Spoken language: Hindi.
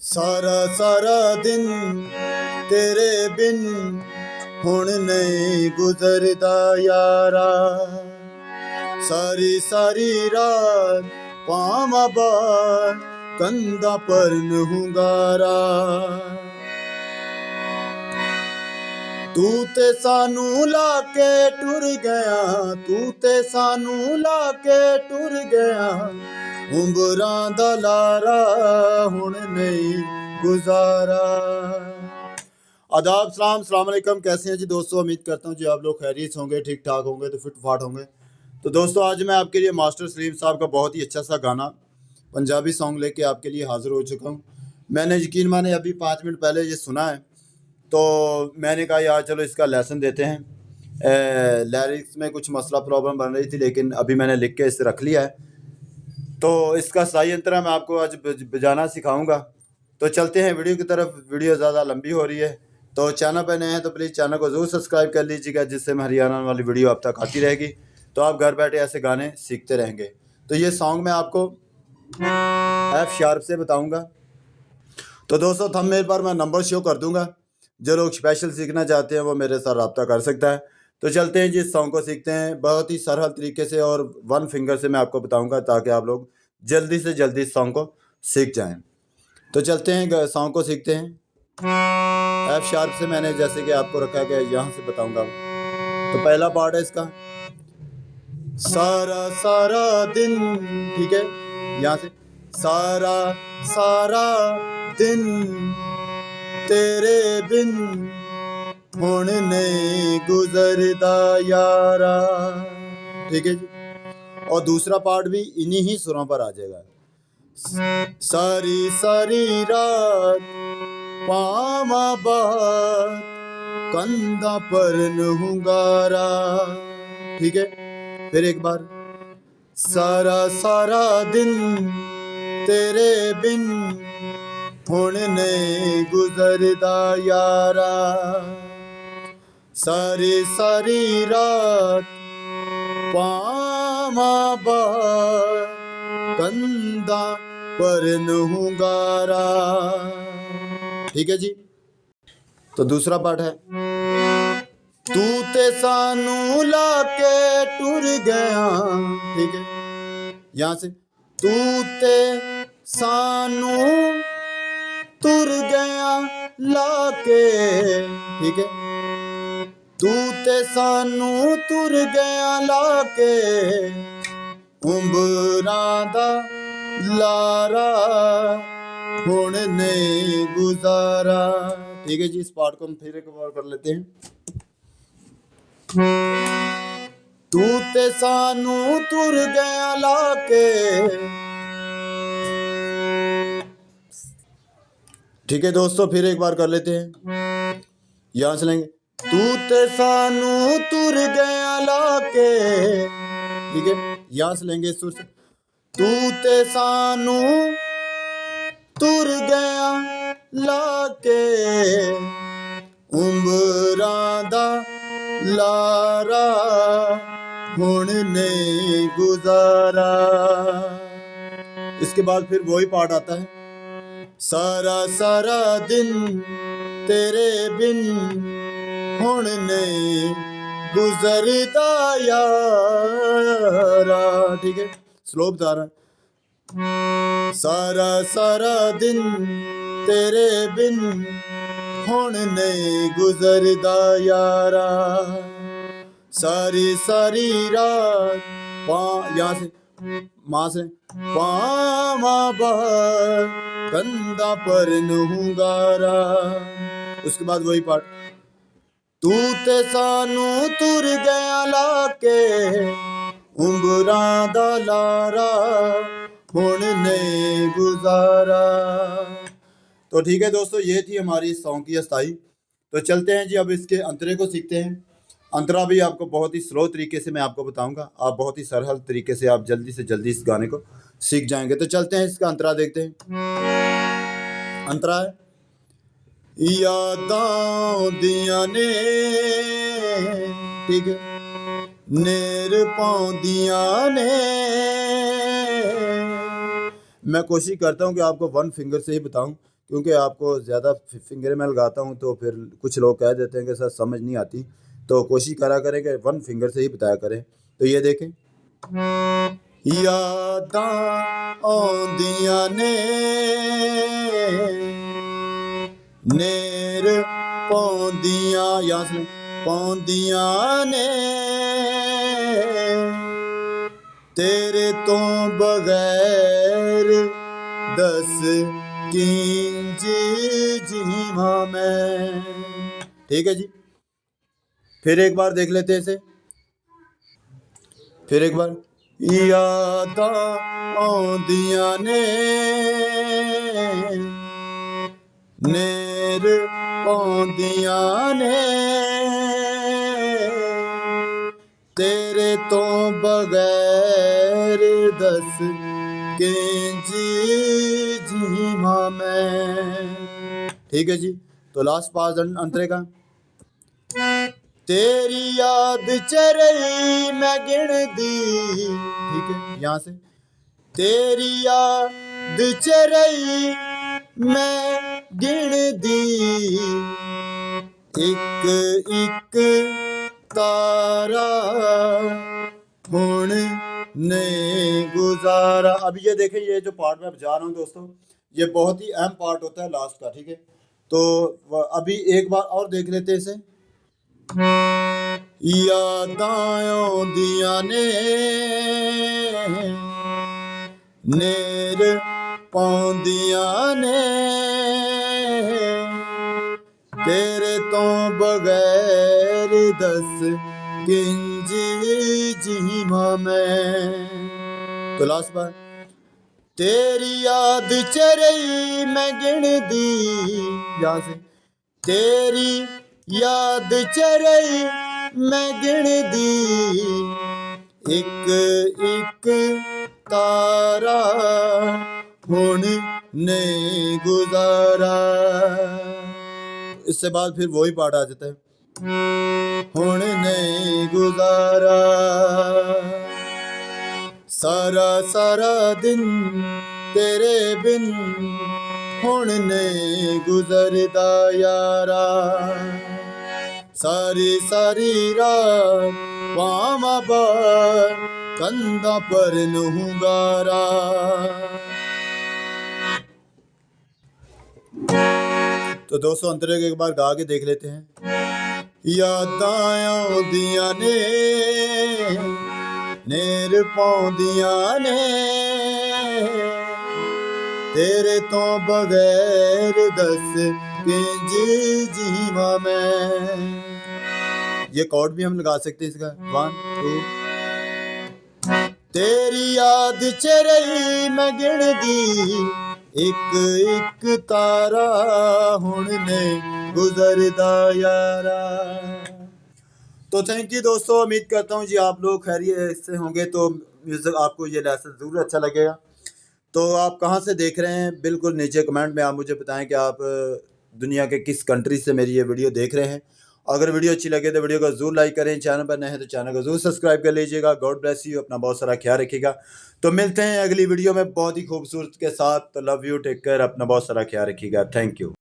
सारा सारा दिन तेरे बिन हुण नहीं गुजरदा यारा। सारी सारी रात पावां बार कंधा पर नहुंगारा। तू ते सानू लाके टुर गया, तू ते सानू लाके टुर गया। उम्रां दा लारा हुण नहीं गुजारा। आदाब, सलाम अलैकुम। कैसे हैं जी दोस्तों? उम्मीद करता हूँ जी आप लोग खैरियत होंगे, ठीक ठाक होंगे, तो फिट फाट होंगे। तो दोस्तों आज मैं आपके लिए मास्टर सलीम साहब का बहुत ही अच्छा सा गाना पंजाबी सॉन्ग लेके आपके लिए हाज़िर हो चुका हूँ। मैंने यकीन माने अभी 5 मिनट पहले ये सुना है, तो मैंने कहा यार चलो इसका लेसन देते हैं। लिरिक्स में कुछ मसला प्रॉब्लम बन रही थी, लेकिन अभी मैंने लिख के इसे रख लिया है। तो इसका सही अंतरा मैं आपको आज बजाना सिखाऊंगा। तो चलते हैं वीडियो की तरफ। वीडियो ज़्यादा लंबी हो रही है, तो चैनल पर नए हैं तो प्लीज़ चैनल को ज़रूर सब्सक्राइब कर लीजिएगा, जिससे मैं हरियाणा वाली वीडियो आप तक आती रहेगी, तो आप घर बैठे ऐसे गाने सीखते रहेंगे। तो ये सॉन्ग मैं आपको एफ शार्प से बताऊंगा। तो दोस्तों थंबनेल पर मैं नंबर शो कर दूंगा, जो लोग स्पेशल सीखना चाहते हैं वो मेरे साथ रब्ता कर सकता है। तो चलते हैं जिस सॉन्ग को सीखते हैं बहुत ही सरल तरीके से, और 1 फिंगर से मैं आपको बताऊंगा, ताकि आप लोग जल्दी से जल्दी इस सॉन्ग को सीख जाएं। तो चलते हैं सॉन्ग को सीखते हैं। एफ शार्प से मैंने जैसे कि आपको रखा है, यहाँ से बताऊंगा। तो पहला पार्ट है इसका, सारा सारा दिन, ठीक है, यहाँ से सारा सारा दिन तेरे बिन हुण नहीं गुजरदा यारा। ठीक है जी। और दूसरा पार्ट भी इन्हीं ही सुरों पर आ जाएगा। सारी सारी रात पावा बात कंधा पर नहुंगारा। ठीक है, फिर एक बार, सारा सारा दिन तेरे बिन हुण नहीं गुजरदा यारा। सारी सारी रात पावा बात कंधा पर नहुंगारा। ठीक है जी। तो दूसरा पार्ट है, तू ते सानू लाके टुर गया। ठीक है, यहाँ से तू ते सानू टुर गया लाके। ठीक है, तू ते सानू टुर गया लाके उम्रां दा लारा हुण नहीं गुजारा। ठीक है जी। इस पार्ट को हम फिर एक बार कर लेते हैं। तू ते सानू तुर गया लाके। ठीक है दोस्तों, फिर एक बार कर लेते हैं। यहां से लेंगे, तू ते सानू तुर गया लाके। ठीक है, यहां से लेंगे सुर से, तू ते सानू तुर गया लाके उम्रां दा लारा हुण नहीं गुजारा। इसके बाद फिर वही पार्ट आता है, सारा सारा दिन तेरे बिन हुण नहीं गुजरदा यारा। ठीक है, स्लो बता रहा है, सारा सारा दिन तेरे बिन हुण नहीं गुजरदा यारा। सारी सारी रात यहाँ से माँ से पावा बार कंधा पर नहुंगारा। उसके बाद वही पार्ट, तू ते सानू तुर गया लाके उम्रां दा लारा हुण नहीं गुजारा। तो ठीक है दोस्तों, ये थी हमारी सॉन्ग की स्थाई। तो चलते हैं जी, अब इसके अंतरे को सीखते हैं। अंतरा भी आपको बहुत ही स्लो तरीके से मैं आपको बताऊंगा, आप बहुत ही सरल तरीके से आप जल्दी से जल्दी इस गाने को सीख जाएंगे। तो चलते हैं इसका अंतरा देखते हैं। अंतरा है, यादां दियां ने, ठीक है, नेर पाउंदियां ने। मैं कोशिश करता हूं कि आपको 1 फिंगर से ही बताऊं, क्योंकि आपको ज़्यादा फिंगर में लगाता हूँ तो फिर कुछ लोग कह देते हैं कि सर समझ नहीं आती, तो कोशिश करा करें कि 1 फिंगर से ही बताया करें। तो ये देखें, यादां आउंदियां ने नेर पौंदियां, यहाँ से पौंदियां ने तेरे तो बगैर दस किंज जीवा मैं। ठीक है जी, फिर एक बार देख लेते हैं इसे, फिर एक बार। यादां आउंदियां ने नेर पौंदियां ने तेरे तो बगैर दस किंज जीवा मैं। ठीक है जी, तो लास्ट पास अंतरे का। तेरी याद चरई मैं गिनदी, ठीक है, यहाँ से तेरी याद चरई मैं गिनदी एक एक तारा हुण ने गुजारा। अब ये देखें, ये जो पार्ट मैं बजा रहा हूँ दोस्तों, ये बहुत ही अहम पार्ट होता है लास्ट का। ठीक है, तो अभी एक बार और देख लेते हैं इसे। यादां आउंदियां ने नेर पौंदियां ने तेरे तो बगैर दस किंज जीवा मैं। तो लास्ट बार, तेरी याद चरई मैं गिनदी, यहाँ से तेरी याद चरई मैं गिनदी एक एक तारा हुण ने गुजारा। इससे बाद फिर वही पार्ट आ जाता है, हुण ने गुजारा सारा सारा दिन तेरे बिन हुण ने गुजरदा यारा सारी सारी रात पावा बार कंधा पर नहुंगारा। तो दोस्तों अंतरे एक बार गा के देख लेते हैं। यादां आउंदियां ने नेर पौंदियां ने तेरे तो बगैर दस किंज जीवा मैं। ये कॉर्ड भी हम लगा सकते हैं इसका, 1 2। तेरी याद चरई मैं गिनदी एक एक तारा हुण ने गुजरदा यारा। तो थैंक यू दोस्तों, उम्मीद करता हूँ जी आप लोग खैरियत से होंगे, तो म्यूज़िक आपको ये लेसन ज़रूर अच्छा लगेगा। तो आप कहाँ से देख रहे हैं, बिल्कुल नीचे कमेंट में आप मुझे बताएं कि आप दुनिया के किस कंट्री से मेरी ये वीडियो देख रहे हैं। अगर वीडियो अच्छी लगे तो वीडियो को ज़रूर लाइक करें, चैनल पर नए हैं तो चैनल को ज़रूर सब्सक्राइब कर लीजिएगा। गॉड ब्लेस यू, अपना बहुत सारा ख्याल रखिएगा। तो मिलते हैं अगली वीडियो में बहुत ही खूबसूरत के साथ। तो लव यू, टेक केयर, अपना बहुत सारा ख्याल रखिएगा। Thank you.